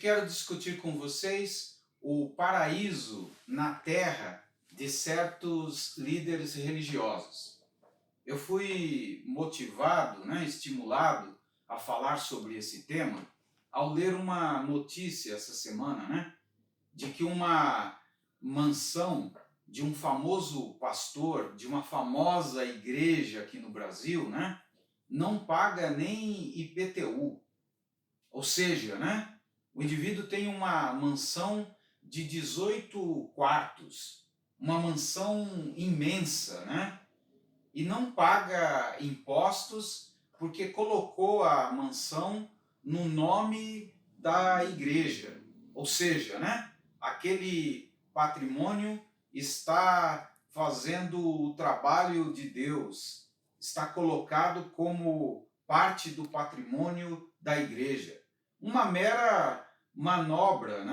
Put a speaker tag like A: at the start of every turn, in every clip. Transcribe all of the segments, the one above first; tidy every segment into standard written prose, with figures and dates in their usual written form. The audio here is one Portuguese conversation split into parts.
A: quero discutir com vocês o paraíso na terra de certos líderes religiosos. Eu fui motivado, estimulado a falar sobre esse tema ao ler uma notícia essa semana, de que uma mansão de um famoso pastor, de uma famosa igreja aqui no Brasil, não paga nem IPTU. Ou seja, o indivíduo tem uma mansão de 18 quartos, uma mansão imensa, e não paga impostos porque colocou a mansão no nome da igreja. Ou seja, aquele patrimônio está fazendo o trabalho de Deus, está colocado como parte do patrimônio da igreja. Uma mera manobra,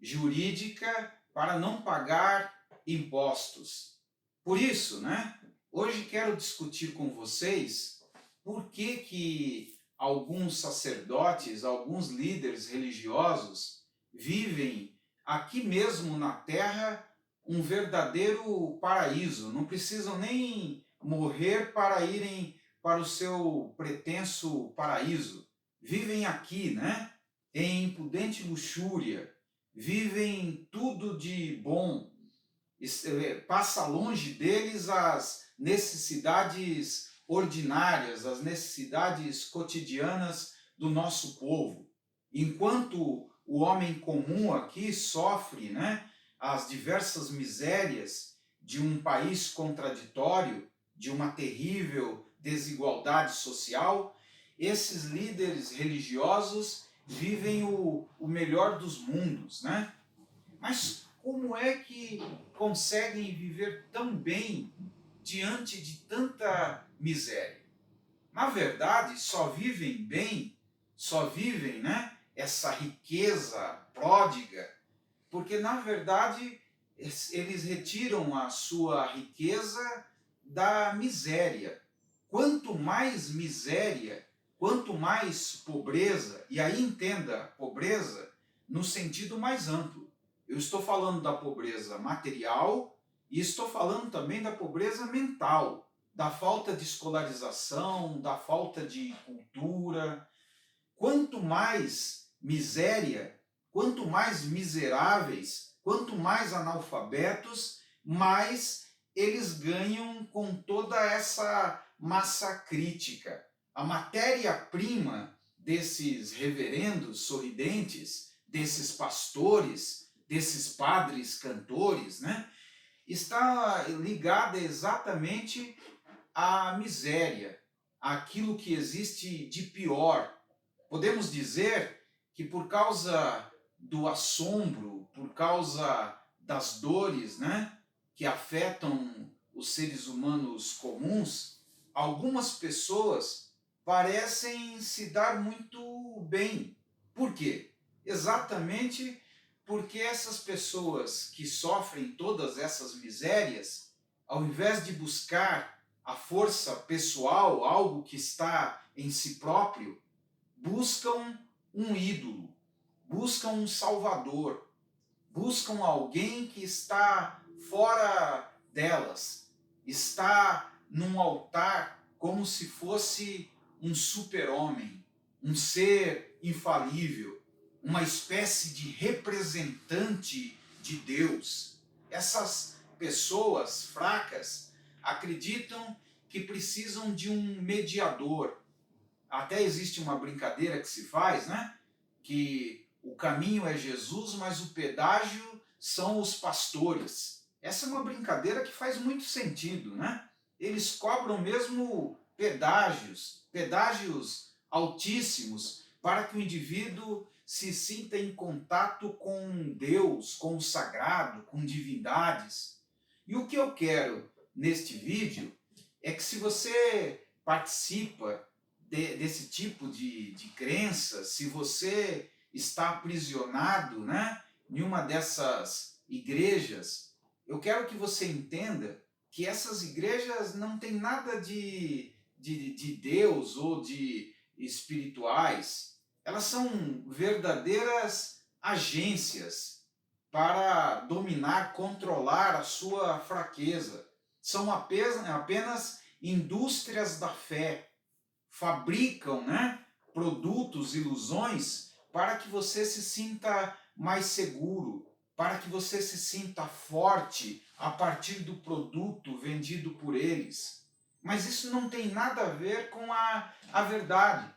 A: jurídica para não pagar impostos. Por isso, hoje quero discutir com vocês por que alguns sacerdotes, alguns líderes religiosos vivem aqui mesmo na terra um verdadeiro paraíso. Não precisam nem morrer para irem para o seu pretenso paraíso. Vivem aqui, em impudente luxúria, vivem tudo de bom, passa longe deles as necessidades ordinárias, as necessidades cotidianas do nosso povo. Enquanto o homem comum aqui sofre, as diversas misérias de um país contraditório, de uma terrível desigualdade social, esses líderes religiosos vivem o melhor dos mundos, Mas como é que conseguem viver tão bem diante de tanta miséria? Na verdade, só vivem bem, só vivem, essa riqueza pródiga, porque na verdade eles retiram a sua riqueza da miséria. Quanto mais miséria, quanto mais pobreza, e aí entenda pobreza no sentido mais amplo. Eu estou falando da pobreza material e estou falando também da pobreza mental, da falta de escolarização, da falta de cultura. Quanto mais miséria, quanto mais miseráveis, quanto mais analfabetos, mais eles ganham com toda essa massa crítica. A matéria-prima desses reverendos sorridentes, desses pastores, desses padres cantores, está ligada exatamente à miséria, àquilo que existe de pior. Podemos dizer que por causa do assombro, por causa das dores, que afetam os seres humanos comuns, algumas pessoas parecem se dar muito bem. Por quê? Exatamente porque essas pessoas que sofrem todas essas misérias, ao invés de buscar a força pessoal, algo que está em si próprio, buscam um ídolo, buscam um salvador, buscam alguém que está fora delas, está num altar como se fosse um super-homem, um ser infalível, uma espécie de representante de Deus. Essas pessoas fracas acreditam que precisam de um mediador. Até existe uma brincadeira que se faz, que o caminho é Jesus, mas o pedágio são os pastores. Essa é uma brincadeira que faz muito sentido, Eles cobram mesmo pedágios altíssimos, para que o indivíduo se sinta em contato com Deus, com o sagrado, com divindades. E o que eu quero neste vídeo é que, se você participa desse tipo de crença, se você está aprisionado, em uma dessas igrejas, eu quero que você entenda que essas igrejas não têm nada de Deus ou de espirituais. Elas são verdadeiras agências para dominar, controlar a sua fraqueza. São apenas indústrias da fé. Fabricam, né, produtos, ilusões, para que você se sinta mais seguro, para que você se sinta forte a partir do produto vendido por eles. Mas isso não tem nada a ver com a verdade.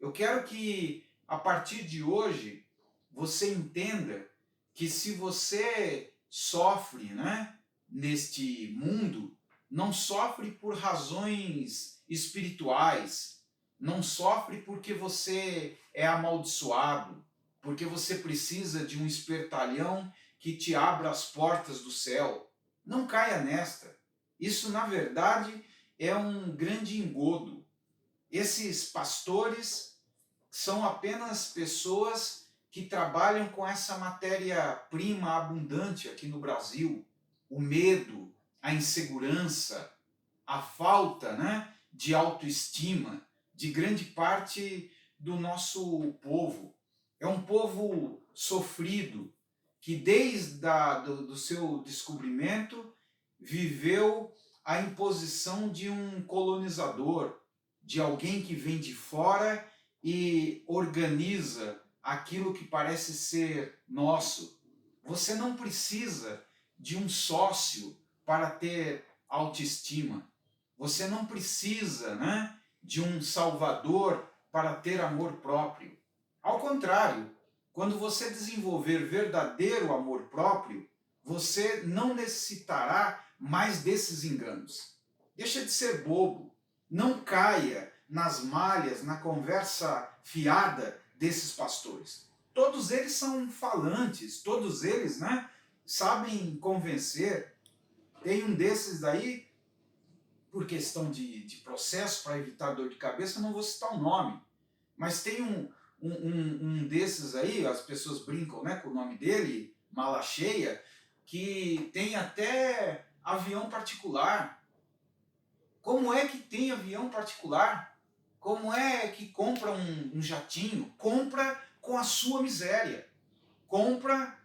A: Eu quero que, a partir de hoje, você entenda que se você sofre, né, neste mundo, não sofre por razões espirituais, não sofre porque você é amaldiçoado, porque você precisa de um espertalhão que te abra as portas do céu. Não caia nesta. Isso, na verdade, é um grande engodo. Esses pastores são apenas pessoas que trabalham com essa matéria-prima abundante aqui no Brasil, o medo, a insegurança, a falta, né, de autoestima de grande parte do nosso povo. É um povo sofrido, que desde do seu descobrimento viveu a imposição de um colonizador, de alguém que vem de fora e organiza aquilo que parece ser nosso. Você não precisa de um sócio para ter autoestima. Você não precisa, né, de um salvador para ter amor próprio. Ao contrário, quando você desenvolver verdadeiro amor próprio, você não necessitará mais desses enganos. Deixa de ser bobo. Não caia nas malhas, na conversa fiada desses pastores. Todos eles são falantes, todos eles, né, sabem convencer. Tem um desses daí, por questão de processo, para evitar dor de cabeça, eu não vou citar o nome, mas tem um desses aí, as pessoas brincam, né, com o nome dele, mala cheia, que tem até avião particular. Como é que tem avião particular? Como é que compra um jatinho? Compra com a sua miséria. Compra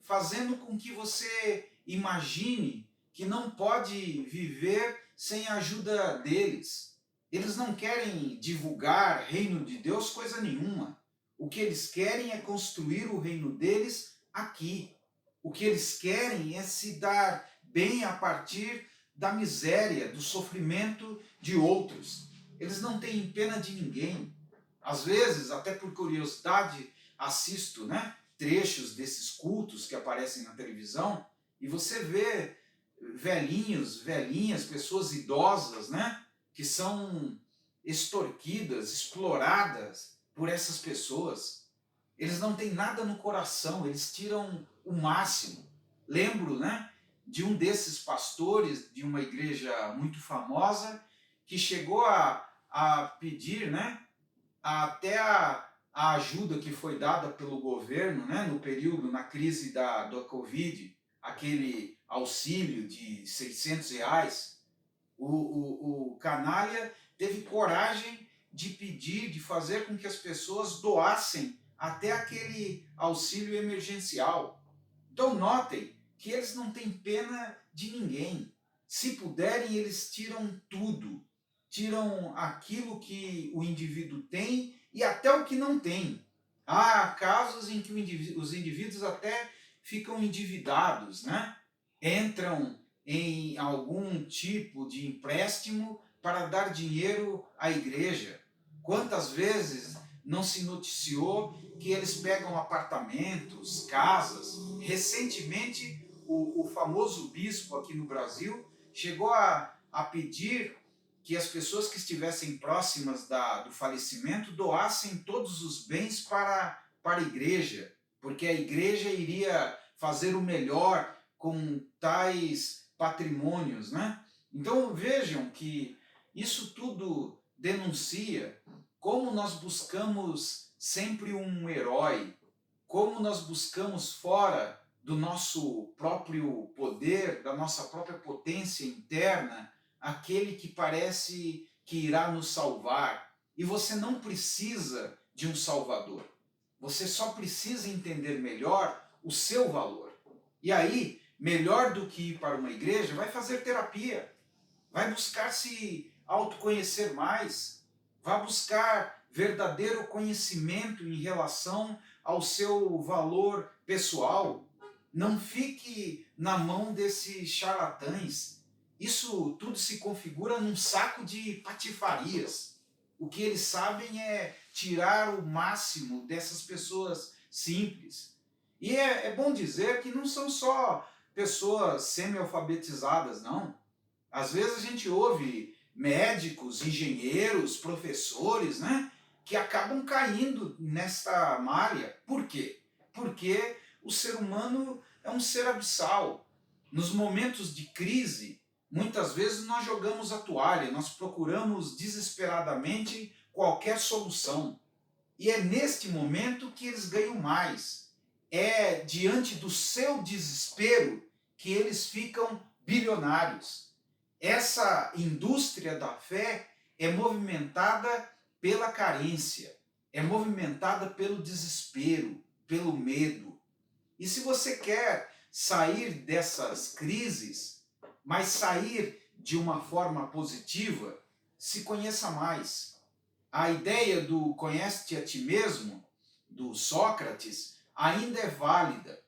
A: fazendo com que você imagine que não pode viver sem a ajuda deles. Eles não querem divulgar reino de Deus coisa nenhuma. O que eles querem é construir o reino deles aqui. O que eles querem é se dar bem a partir da miséria, do sofrimento de outros. Eles não têm pena de ninguém. Às vezes, até por curiosidade, assisto, né, trechos desses cultos que aparecem na televisão e você vê velhinhos, velhinhas, pessoas idosas, né, que são extorquidas, exploradas por essas pessoas. Eles não têm nada no coração, eles tiram o máximo. Lembro, né, de um desses pastores de uma igreja muito famosa que chegou a pedir, né, até a ajuda que foi dada pelo governo, né, no período, na crise da Covid, aquele auxílio de R$ 600. O canalha teve coragem de pedir, de fazer com que as pessoas doassem até aquele auxílio emergencial. Então notem que eles não têm pena de ninguém. Se puderem, eles tiram tudo. Tiram aquilo que o indivíduo tem e até o que não tem. Há casos em que os indivíduos até ficam endividados, né? Entram em algum tipo de empréstimo para dar dinheiro à igreja. Quantas vezes não se noticiou que eles pegam apartamentos, casas? Recentemente, o famoso bispo aqui no Brasil chegou a pedir que as pessoas que estivessem próximas do falecimento doassem todos os bens para a igreja, porque a igreja iria fazer o melhor com tais patrimônios, né? Então vejam que isso tudo denuncia como nós buscamos sempre um herói, como nós buscamos fora do nosso próprio poder, da nossa própria potência interna, aquele que parece que irá nos salvar. E você não precisa de um Salvador. Você só precisa entender melhor o seu valor. E aí, melhor do que ir para uma igreja, vai fazer terapia. Vai buscar se autoconhecer mais. Vai buscar verdadeiro conhecimento em relação ao seu valor pessoal. Não fique na mão desses charlatães. Isso tudo se configura num saco de patifarias. O que eles sabem é tirar o máximo dessas pessoas simples. E é bom dizer que não são só pessoas semi-alfabetizadas, não. Às vezes a gente ouve médicos, engenheiros, professores, né, que acabam caindo nesta malha. Por quê? Porque o ser humano é um ser abissal. Nos momentos de crise, muitas vezes nós jogamos a toalha, nós procuramos desesperadamente qualquer solução. E é neste momento que eles ganham mais. É diante do seu desespero que eles ficam bilionários. Essa indústria da fé é movimentada pela carência, é movimentada pelo desespero, pelo medo. E se você quer sair dessas crises, mas sair de uma forma positiva, se conheça mais. A ideia do conhece-te a ti mesmo, do Sócrates, ainda é válida.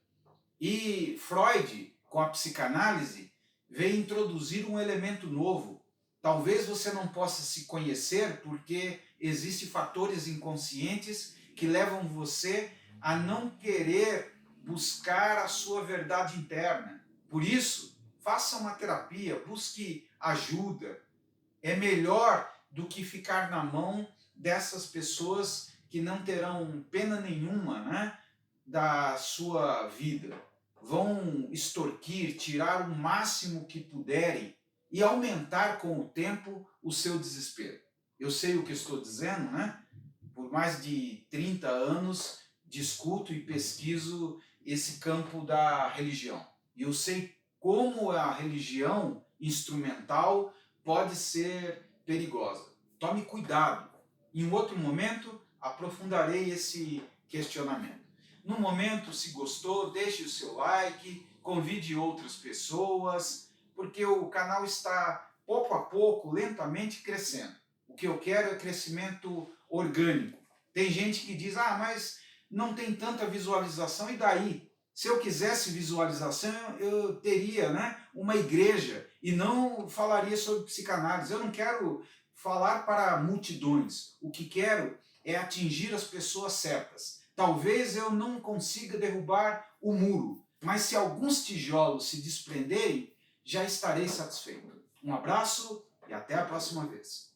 A: E Freud, com a psicanálise, veio introduzir um elemento novo. Talvez você não possa se conhecer porque existem fatores inconscientes que levam você a não querer buscar a sua verdade interna. Por isso, faça uma terapia, busque ajuda. É melhor do que ficar na mão dessas pessoas que não terão pena nenhuma, né, da sua vida. Vão extorquir, tirar o máximo que puderem e aumentar com o tempo o seu desespero. Eu sei o que estou dizendo, né? Por mais de 30 anos discuto e pesquiso esse campo da religião. E eu sei como a religião instrumental pode ser perigosa. Tome cuidado. Em um outro momento, aprofundarei esse questionamento. No momento, se gostou, deixe o seu like, convide outras pessoas, porque o canal está, pouco a pouco, lentamente crescendo. O que eu quero é crescimento orgânico. Tem gente que diz, mas não tem tanta visualização, e daí? Se eu quisesse visualização, eu teria, né, uma igreja e não falaria sobre psicanálise. Eu não quero falar para multidões. O que quero é atingir as pessoas certas. Talvez eu não consiga derrubar o muro, mas se alguns tijolos se desprenderem, já estarei satisfeito. Um abraço e até a próxima vez.